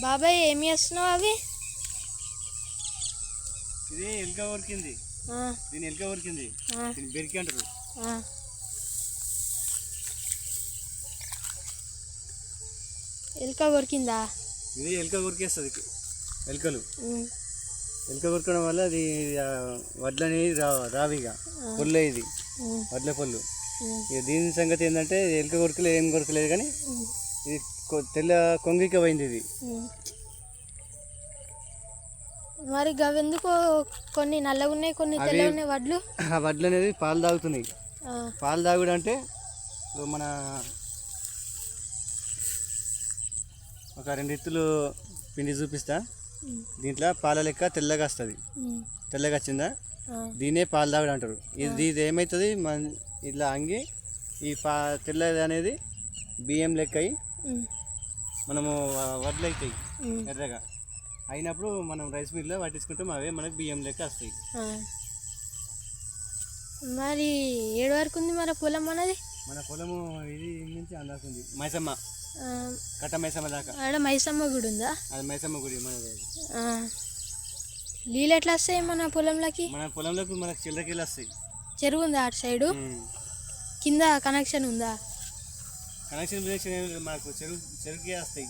బాబాయ్ ఏం చేస్తున్నావు అవి? ఇది ఎలుక కొరికింది. దీని ఎలుక కొరికింది. దీన్ని బెరికి అంటారు. ఎలుక కొరికిందా? ఇది ఎలుక కొరికేస్తుంది. ఎలుకలు ఎలుక కొరకడం వల్ల అది వడ్లు అనేది రావిగా పొల్లు ఇది వడ్ల పొల్లు. ఇక దీని సంగతి ఏంటంటే ఎలుక కొరకలేదు, ఏం కొరకలేదు, కానీ ఇది తెల్ల కొంగిక పోయింది. ఇది మరి గవెందుకు కొన్ని నల్లగా ఉన్నాయి, కొన్ని తెల్లగా ఉన్నాయి వడ్లు? ఆ వడ్లు అనేది పాలు తాగుతున్నాయి. పాలు తాగుడు అంటే మన ఒక 2 ఇత్తులు పిండి చూపిస్తా. దీంట్లో పాల లెక్క తెల్లగా వస్తుంది. తెల్లగా వచ్చిందా దీన్నే పాలు తాగుడు అంటారు. ఇది ఏమవుతుంది, ఇట్లా అంగి ఈ తెల్లది అనేది బియ్యం లెక్క అయ్యి మనము వడ్లు అవుతాయి ఎర్రగా అయినప్పుడు మనం రైస్ మిల్లో పట్టించుకుంటాం. అవే మనకు బియ్యం లెక్క వస్తాయి. మరి 7 వరకు ఉంది మన పొలం అన్నది. మన పొలము ఇది నుంచి అందాకుంది. మైసమ్మ కట్ట మైసమ్మ దాకా. ఆడ మైసమ్మ గుడి ఉందా? అది మైసమ్మ గుడి మనది. నీళ్ళు ఎట్లా వస్తాయి మన పొలంలోకి? మన పొలంలోకి మనకు చిల్లరకెళ్ళి వస్తాయి. చెరువు ఉందా అటు సైడు? కింద కనెక్షన్ ఉందా? కనెక్షన్ మనకు చెరువుకి వస్తాయి.